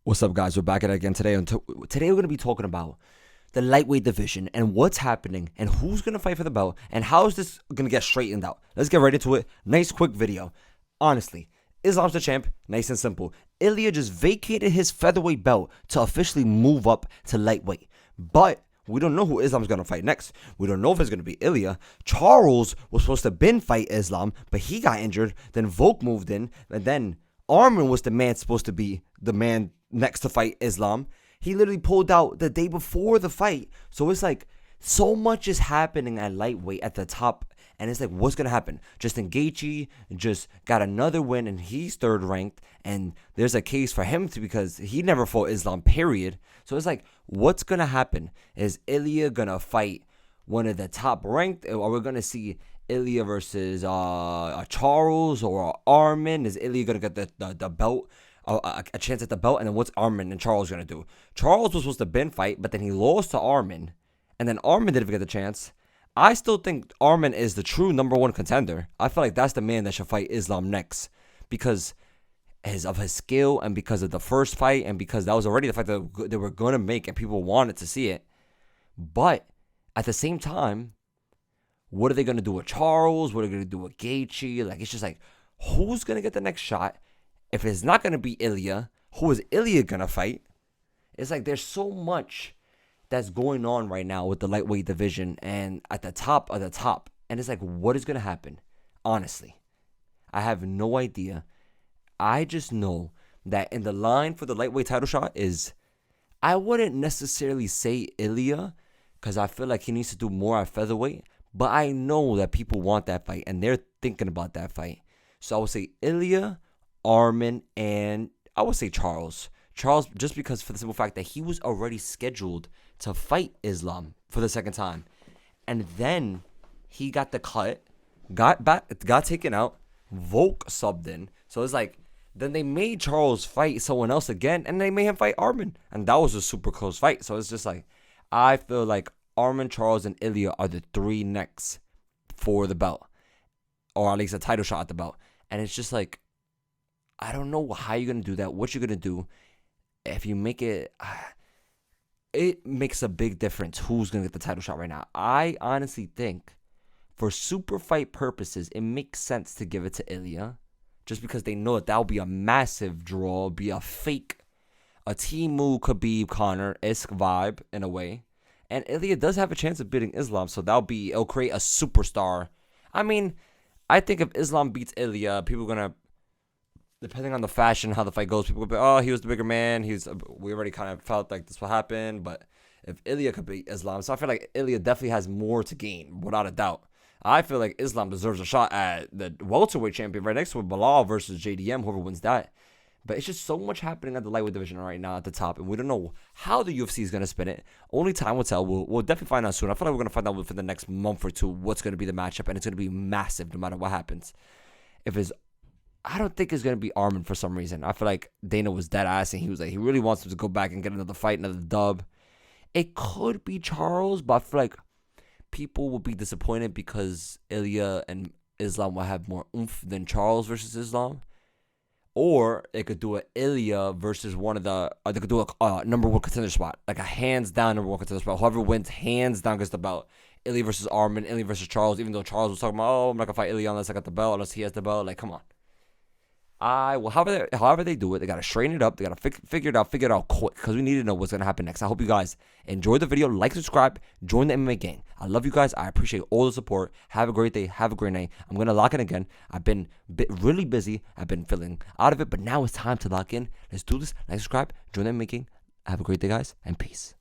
What's up, guys? We're back at it again today. Today we're going to be talking about the lightweight division and what's happening and who's going to fight for the belt and how is this going to get straightened out. Let's get right into it. Nice quick video. Honestly, Islam's the champ. Nice and simple. Ilya just vacated his featherweight belt to officially move up to lightweight. But we don't know who Islam's going to fight next. We don't know if it's going to be Ilya. Charles was supposed to fight Islam, but he got injured. Then Volk moved in, and then Armin was the man supposed to be the man next to fight Islam. He literally pulled out the day before the fight. So it's like so much is happening at lightweight at the top. And it's like, what's going to happen? Justin Gaethje just got another win and he's third ranked. And there's a case for him because he never fought Islam, period. So it's like, what's going to happen? Is Ilya going to fight one of the top ranked? Or are we going to see Ilya versus Charles or Armin? Is Ilya going to get the belt? A chance at the belt, and then what's Armin and Charles gonna do? Charles was supposed to fight, but then he lost to Armin, and then Armin didn't get the chance. I still think Armin is the true number one contender. I feel like that's the man that should fight Islam next because of his skill and because of the first fight and because that was already the fight that they were gonna make and people wanted to see it. But at the same time, what are they gonna do with Charles? What are they gonna do with Gaethje? Like, it's just like, who's gonna get the next shot? If it's not going to be Ilya, who is Ilya going to fight? It's like there's so much that's going on right now with the lightweight division and at the top of the top. And it's like, what is going to happen? Honestly, I have no idea. I just know that in the line for the lightweight title shot is, I wouldn't necessarily say Ilya because I feel like he needs to do more at featherweight. But I know that people want that fight and they're thinking about that fight. So I would say Ilya, Armin, and I would say Charles. Charles, just because for the simple fact that he was already scheduled to fight Islam for the second time. And then he got the cut, got taken out, Volk subbed in. So it's like, then they made Charles fight someone else again, and they made him fight Armin. And that was a super close fight. So it's just like, I feel like Armin, Charles, and Ilya are the three next for the belt. Or at least a title shot at the belt. And it's just like, I don't know how you're going to do that, what you're going to do. If you make it, it makes a big difference who's going to get the title shot right now. I honestly think for super fight purposes, it makes sense to give it to Ilya. Just because they know that will be a massive draw, be a fake, a Timu Khabib Conor-esque vibe in a way. And Ilya does have a chance of beating Islam, so it'll create a superstar. I mean, I think if Islam beats Ilya, people are going to, depending on the fashion, how the fight goes, people will be, oh, he was the bigger man. We already kind of felt like this will happen. But if Ilya could beat Islam, so I feel like Ilya definitely has more to gain, without a doubt. I feel like Islam deserves a shot at the welterweight champion right next to Bilal versus JDM, whoever wins that. But it's just so much happening at the lightweight division right now at the top, and we don't know how the UFC is going to spin it. Only time will tell. We'll definitely find out soon. I feel like we're going to find out within the next month or two what's going to be the matchup, and it's going to be massive no matter what happens. I don't think it's going to be Armin for some reason. I feel like Dana was dead ass and he was like, he really wants him to go back and get another fight, another dub. It could be Charles, but I feel like people will be disappointed because Ilya and Islam will have more oomph than Charles versus Islam. Or they could do a Ilya versus they could do a number one contender spot. Like a hands down number one contender spot. Whoever wins hands down gets the belt. Ilya versus Armin, Ilya versus Charles, even though Charles was talking about, oh, I'm not going to fight Ilya unless I got the belt, unless he has the belt. Like, come on. However they do it, they got to straighten it up. They got to figure it out quick because we need to know what's going to happen next. I hope you guys enjoyed the video. Like, subscribe, join the MMA gang. I love you guys. I appreciate all the support. Have a great day. Have a great night. I'm going to lock in again. I've been really busy. I've been feeling out of it, but now it's time to lock in. Let's do this. Like, subscribe, join the MMA gang. Have a great day, guys, and peace.